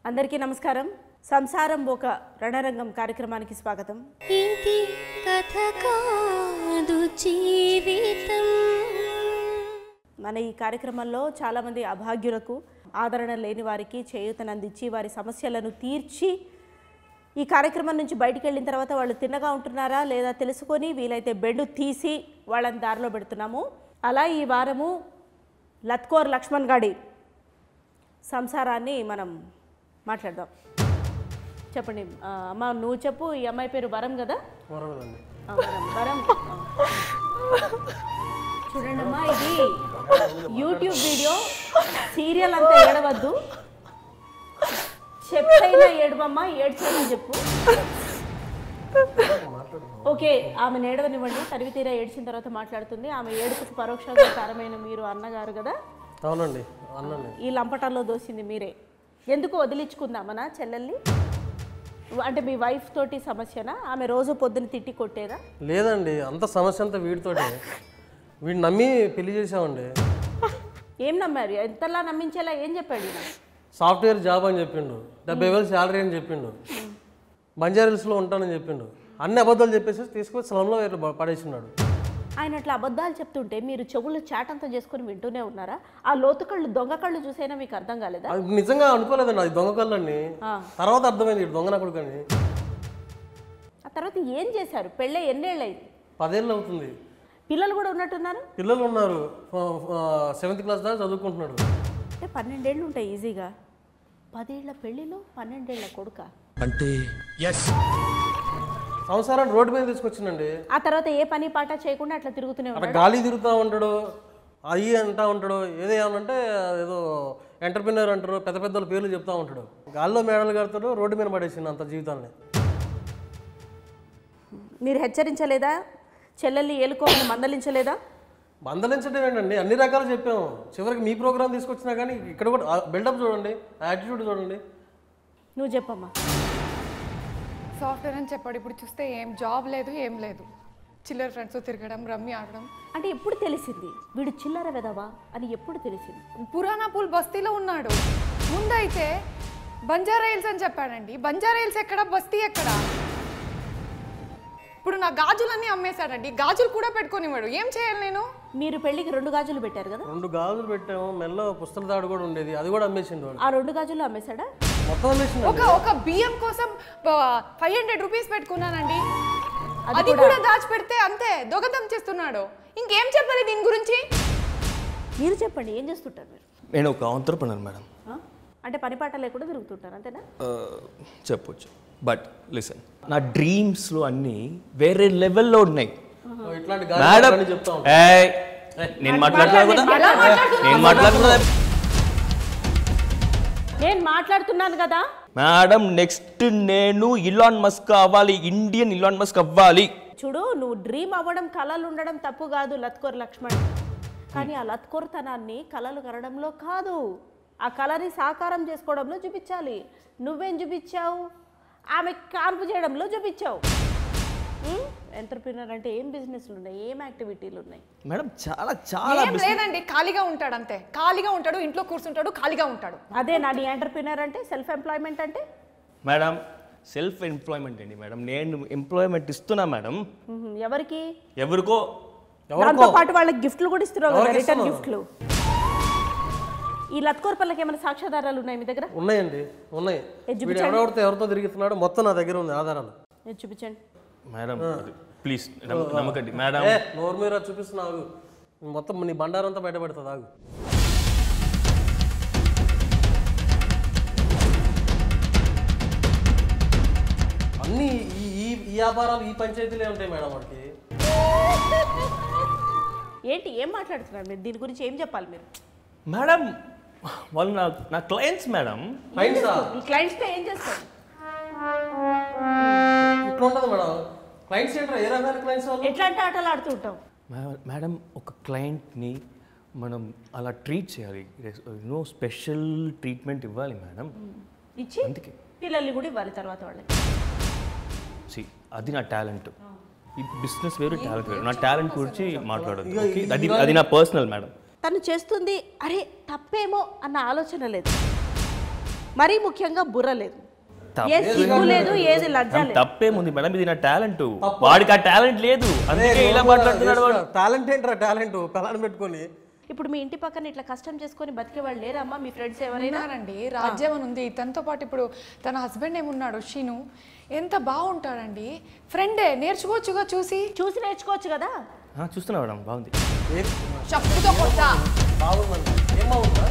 అందరికీ నమస్కారం. సంసారం ఒక రణరంగం కార్యక్రమానికి స్వాగతం. ఇది కథ కాదు జీవితం. మన ఈ కార్యక్రమంలో చాలామంది అభాగ్యులకు, ఆదరణ లేని వారికి చేయూతనందించి వారి సమస్యలను తీర్చి ఈ కార్యక్రమం నుంచి బయటికి వెళ్ళిన తర్వాత వాళ్ళు తిన్నగా ఉంటున్నారా లేదా తెలుసుకొని వీలైతే బెడ్ తీసి వాళ్ళని దారిలో పెడుతున్నాము. అలా ఈ వారము లత్కోర్ లక్ష్మణ్ గాడి సంసారాన్ని మనం మాట్లాడదాం. చెప్పండి అమ్మ, నువ్వు చెప్పు. ఈ అమ్మాయి పేరు వరం కదా? వరం. చూడండి అమ్మా, ఇది యూట్యూబ్ వీడియో, సీరియల్ అంతా ఏడవద్దు. చెప్పైనా ఏడవమ్మా, ఏడ్చైనా చెప్పు. ఓకే, ఆమె ఏడవనివ్వండి. తరివి తీరా ఏడ్చిన తర్వాత మాట్లాడుతుంది. ఆమె ఏడుపుకు పరోక్షంగా కారమైన మీరు అన్నగారు కదా? అవునండి, అన్నని ఈ లంపటాల్లో దోసింది మీరే. ఎందుకు వదిలించుకుందామనా చెల్లెల్ని? అంటే మీ వైఫ్ తోటి సమస్యనా? ఆమె రోజు పొద్దున తిట్టి కొట్టేదా? లేదండి, అంత సమస్య అంతా వీడితోటే. వీడిని నమ్మి పెళ్లి చేసామండి. ఏం నమ్మారు? ఎంతలా నమ్మించేలా ఏం చెప్పాడు ఈయన? సాఫ్ట్వేర్ జాబ్ అని చెప్పిండు, 70,000 శాలరీ అని చెప్పిండు, బంజారాహిల్స్లో ఉంటానని చెప్పిండు. అన్ని అబద్ధాలు చెప్పేసి తీసుకొని స్లంలో పడేసినాడు. ఆయన అట్లా అబద్ధాలు చెప్తుంటే మీరు చెవులు చాటంతా చేసుకొని వింటూనే ఉన్నారా? ఆ లోతు కళ్ళు, దొంగ కళ్ళు చూసైనా మీకు అర్థం కాలేదా? అది నిజంగా అనుకోలేదండి, అది దొంగ కళ్ళని. తర్వాత అర్థమైంది దొంగ నా కొడుకని. ఆ తర్వాత ఏం చేశారు? పెళ్ళే ఎన్నేళ్ళు అయింది? 10 ఏళ్ళు అవుతుంది. పిల్లలు కూడా ఉన్నట్టున్నారు? పిల్లలు ఉన్నారు, 7th క్లాస్ దాకా చదువుకుంటున్నాడు. అంటే 12 ఏళ్ళు ఉంటాయి ఈజీగా. 10 ఏళ్ల పెళ్ళిలో 12 ఏళ్ల కొడుక అంటే సంసారాన్ని రోడ్డు మీద తీసుకొచ్చిందండి. ఆ తర్వాత ఏ పని పాట చేయకుండా అట్లా తిరుగుతూనే అట్లా ఉన్నాడు. గాలి తిరుగుతూ ఉంటాడు, అయ్యి అంటా ఉంటాడు. ఏదో ఏమనంటే ఏదో ఎంటర్ప్రినర్ అంటారు, పెద్ద పెద్ద పేర్లు చెప్తా ఉంటాడు. గాల్లో మేడలు కడతాడు, రోడ్డు మీద పడేసింది అంత జీవితాన్ని. మీరు హెచ్చరించలేదా? చెల్లెల్ని ఏలుకోమని మందలించలేదా? మందలించడం ఏంటండి, అన్ని రకాలు చెప్పాము. చివరికి మీ ప్రోగ్రామ్ తీసుకొచ్చినా కానీ ఇక్కడ కూడా బిల్డప్ చూడండి, యాటిట్యూడ్ చూడండి. నువ్వు చెప్పమ్మా. సాఫ్ట్వేర్ అని చెప్పాడు. ఇప్పుడు చూస్తే ఏం జాబ్ లేదు, ఏం లేదు. చిల్లర ఫ్రెండ్స్తో తిరగడం, రమ్మి ఆడడం. అంటే ఎప్పుడు తెలిసింది వీడు చిల్లర వెదవా అని? ఎప్పుడు తెలిసింది? పురాణాపూల్ బస్తీలో ఉన్నాడు. ముందైతే బంజారాహిల్స్ అని చెప్పాడండి. బంజారాహిల్స్ ఎక్కడ, బస్తీ ఎక్కడ? ఇప్పుడు నా గాజులన్నీ అమ్మేశాడండి. గాజులు కూడా పెట్టుకోనివాడు. ఏం చేయాలి నేను? మీరు పెళ్లికి 2 గాజులు పెట్టారు కదా? 2 గాజులు పెట్టాము, మెల్ల పుస్తల తాడు కూడా ఉండేది, అది కూడా అమ్మేసిండు వాడు. ఆ 2 గాజులు అమ్మేశాడా? మొత్తం అమ్మేసిండు. ఒక బియ్యం కోసం 500 రూపీస్ పెట్టుకున్నానండి. అది కూడా దాచిపెడితే అంతే దొంగతనం చేస్తున్నాడు. ఇంకేం చెప్పాలి దీని గురించి? మీరు చెప్పండి, ఏం చేస్తుంటారు మీరు? నేను ఒక ఆంటర్‌ప్రెన్యూర్ మేడం. అంటే పని పాట లేకుండా తిరుగుతుంటారు అంతేనా? చెప్పొచ్చు. బట్ లిసన్, నా డ్రీమ్స్లో అన్నీ వేరే లెవెల్లో ఉన్నాయి ఇట్లాంటి మేడం. గాలి చెప్తా ఉంటాడు. నేను మాట్లాడలేదు కదా, నేను మాట్లాడలేదు. నేను మాట్లాడుతున్నాను కదా మేడం. నెక్స్ట్ నేను ఇలాన్ మస్క్ అవ్వాలి, ఇండియన్ ఇలాన్ మస్క్ అవ్వాలి. చూడు, నువ్వు డ్రీమ్ అవ్వడం, కళలు ఉండడం తప్పు కాదు లత్కోర్ లక్ష్మణ్. కానీ ఆ లత్కోర్తనాన్ని కళలు కనడంలో కాదు, ఆ కళని సాకారం చేసుకోవడంలో చూపించాలి. నువ్వేం చూపించావు? ఆమె కాన్పు చేయడంలో చూపించావు. ఎంటర్‌ప్రెన్యూర్ అంటే ఏం బిజినెస్లు ఉన్నాయి, ఏం యాక్టివిటీలు ఉన్నాయి మేడం? చాలా చాలా ఏం లేదండి, ఖాళీగా ఉంటాడు అంతే. ఖాళీగా ఉంటాడు, ఇంట్లో కూర్చుంటాడు, ఖాళీగా ఉంటాడు. అదే నా నీ ఎంటర్‌ప్రెన్యూర్ అంటే, సెల్ఫ్ ఎంప్లాయ్మెంట్ అంటే. మేడం సెల్ఫ్ ఎంప్లాయ్మెంట్ అండి మేడం. నేను ఎంప్లాయ్మెంట్ ఇస్తున్నా మేడం. ఎవరికి? ఎవరికో. దాంతో పాటు వాళ్ళకి గిఫ్ట్లు కూడా ఇస్తున్నారు కదా, రిటర్న్ గిఫ్ట్లు. ఈ లత్కోర్ పల్లకి ఏమైనా సాక్ష్యాధారాలు ఉన్నాయి మీ దగ్గర? ఉన్నాయండి, ఉన్నాయి. వీడు ఎవరితో తిరుగుతున్నాడు మొత్తం నా దగ్గర ఉంది ఆధారాలు. చూపించండి మేడం ప్లీజ్, నమ్మకండి మేడం. నోరు మీద చూపిస్తున్నావు, మొత్తం నీ బండారంతా బయటపడుతుంది. ఆగు. అన్నీ ఈ వ్యాపారాలు, ఈ పంచాయతీలే ఉంటాయి మేడం వాడికి. ఏంటి, ఏం మాట్లాడుతున్నారు మీరు? దీని గురించి ఏం చెప్పాలి మీరు? మేడం వాళ్ళు నా క్లయింట్స్ మేడం. ఈ క్లయింట్స్తో ఏం చేస్తారు? ఇట్లా ఉంటుంది మేడం. క్లయింట్స్ ఏంటో ఏ రకమైన క్లయింట్స్ వాళ్ళు? ఎట్లాంటి ఆటలు ఆడుతూ ఉంటాం మేడం. ఒక క్లయింట్ని మనం అలా ట్రీట్ చేయాలి, స్పెషల్ ట్రీట్మెంట్ ఇవ్వాలి మేడం. ఇచ్చి అందుకే పిల్లల్ని కూడా ఇవ్వాలి తర్వాత వాళ్ళకి. అది నా టాలెంట్. ఈ బిజినెస్ వేరు, టాలెంట్ వేరు. నా టాలెంట్ గురించి మాట్లాడదు, అది నా పర్సనల్ మేడం. తను చేస్తుంది అరే తప్పేమో అన్న ఆలోచన లేదు. మరీ ముఖ్యంగా బుర్ర లేదు, ఏ సిగ్గు లేదు, ఏది లజ్జ లేదు. తప్పేముంది మేడం, ఇది నా టాలెంట్. వాడికి ఆ టాలెంట్ లేదు, అందుకే ఇలా మాట్లాడుతున్నాడు వాడు. టాలెంట్ ఏంట్రా టాలెంట్ పిల్లని పెట్టుకొని. ఇప్పుడు మీ ఇంటి పక్కన ఇట్లా కష్టం చేసుకొని బతికే వాళ్ళు లేరమ్మా మీ ఫ్రెండ్స్ ఎవరైనా? ఉన్నారండి, రాజ్యం అని ఉంది. తనతో పాటు ఇప్పుడు తన హస్బెండ్ ఏమున్నాడు షీను, ఎంత బాగుంటాడండి. ఫ్రెండే, నేర్చుకోవచ్చుగా, చూసి నేర్చుకోవచ్చు కదా. చూస్తున్నా మేడం, బాగుంది. చెప్పుతో కొట్ట. బాగుందండి, ఏం బాగుందా?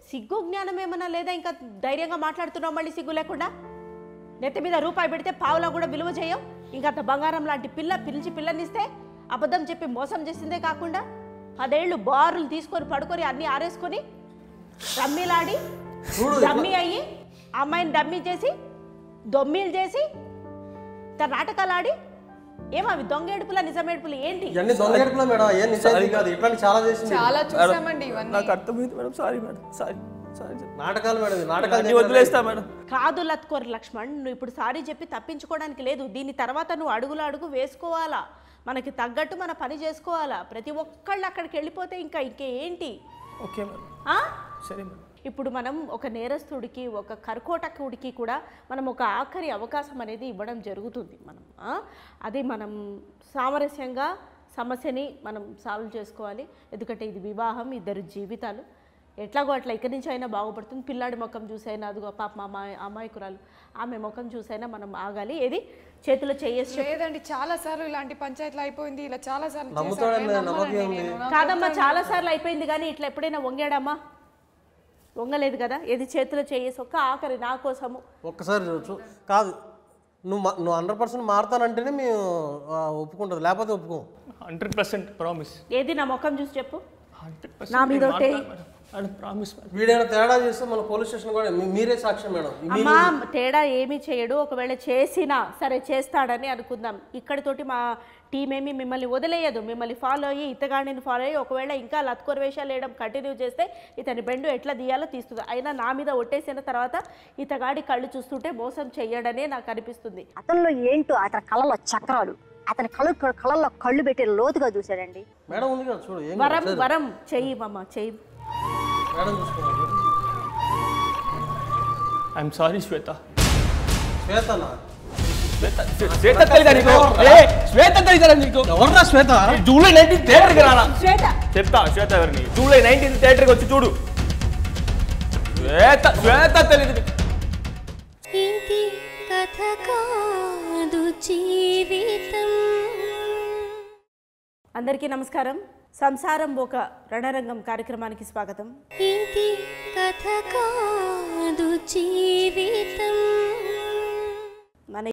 సిగ్గు జ్ఞానం ఏమన్నా లేదా? ఇంకా ధైర్యంగా మాట్లాడుతున్నావు మళ్ళీ సిగ్గు లేకుండా. నెత్తి మీద రూపాయి పెడితే పావులా కూడా విలువ చేయం. ఇంకా అంత బంగారం లాంటి పిల్లనిస్తే అబద్ధం చెప్పి మోసం చేసిందే కాకుండా 10 ఏళ్ళు బారులు తీసుకొని పడుకొని అన్ని ఆరేసుకొని రమ్మీలాడి డమ్మీ అయ్యి అమ్మాయిని డమ్మీ చేసి దొమ్మీలు చేసి తన నాటకాలు ఆడి ఏమవి దొంగ ఏడుపులా నిజం ఏడుపులు ఏంటి? దొంగ ఏడుపులా మేడం, ఏం నిజాయితీ కాదు. ఇట్లాంటి చాలా చేసింది, చాలా చూసామండి ఇవన్నీ. నాకు అర్థమైంది మేడం, సారీ మేడం, సారీ. నాటకాలు మేడం, నాటకాలు వదిలేస్తా మేడం. కాదు లత్కోర్ లక్ష్మణ్, నువ్వు ఇప్పుడు సారీ చెప్పి తప్పించుకోవడానికి లేదు. దీని తర్వాత నువ్వు అడుగు వేసుకోవాలా, మనకి తగ్గట్టు మన పని చేసుకోవాలా. ప్రతి ఒక్కళ్ళు అక్కడికి వెళ్ళిపోతే ఇంకా ఇంకేంటి? ఓకే మేడం, సరే మేడం. ఇప్పుడు మనం ఒక నేరస్తుడికి, ఒక కర్కోటకుడికి కూడా మనం ఒక ఆఖరి అవకాశం అనేది ఇవ్వడం జరుగుతుంది. అది మనం సామరస్యంగా సమస్యని మనం సాల్వ్ చేసుకోవాలి. ఎందుకంటే ఇది వివాహం, 2 జీవితాలు. ఎట్లాగో అట్లా ఇక్కడి నుంచి అయినా బాగుపడుతుంది. పిల్లాడి ముఖం చూసైనా, అదిగో పాప అమ్మాయికురాలు ఆమె ముఖం చూసైనా మనం ఆగాలి. ఏది చేతిలో చేయేసి లేదండి, చాలా సార్లు ఇలాంటి పంచాయతీలు అయిపోయింది. ఇలా చాలా సార్లు కాదమ్మా, చాలా సార్లు అయిపోయింది. కానీ ఇట్లా ఎప్పుడైనా వంగాడమ్మా? వంగలేదు కదా. ఏది చేతిలో చేయేసి ఒక్క ఆఖరి నా కోసము ఒక్కసారి చూడచ్చు. కాదు, నువ్వు 100% మారుతానంటేనే మేము ఒప్పుకుంటుంది, లేకపోతే ఒప్పుకోం. 100% ప్రామిస్. ఏది నా ముఖం చూసి చెప్పు, నా మీద వీడైనా తేడా చేస్తే మన పోలీస్ స్టేషన్ కూడా మీరే సాక్ష్యం మేడం. అమ్మా తేడా ఏమీ చేయడు. ఒకవేళ చేసినా సరే చేస్తాడని అనుకుందాం. ఇక్కడితోటి మా టీం ఏమి మిమ్మల్ని వదిలేయదు. మిమ్మల్ని ఫాలో అయ్యి, ఇతగాడిని ఫాలో అయ్యి ఒకవేళ ఇంకా లత్కోర్ వేషాలు వేయడం కంటిన్యూ చేస్తే ఇతని బెండు ఎట్లా తీయాలో తీస్తుంది. అయినా నా మీద ఒట్టేసిన తర్వాత ఇతగాడి కళ్ళు చూస్తుంటే మోసం చెయ్యడనే నాకు అనిపిస్తుంది. అతనిలో ఏంటో అతని కళ్ళలో చక్రాలు, అతని కళ్ళల్లో కళ్ళు పెట్టి లోతుగా చూశాడండి. మేడం ఉంది కదా చూడు, వరం చెయ్యి మామ, చెయ్యి మేడం చూసుకోండి. ఐఎమ్ సారీ శ్వేత. శ్వేతనా? శ్వేత తెలీదా నీకు? శ్వేత తెలీదా నీకు? ఎవర్రా శ్వేత? జూలై 19 థియేటర్కి రానా? శ్వేత చెప్తా, శ్వేత ఎవరిని? జూలై 19 థియేటర్కి వచ్చి చూడు. శ్వేత తెలీదు. ఇది కథ కాదు జీవితం. అందరికీ నమస్కారం. సంసారం ఒక రణరంగం కార్యక్రమానికి స్వాగతం. ఇది కథ కాదు జీవితం.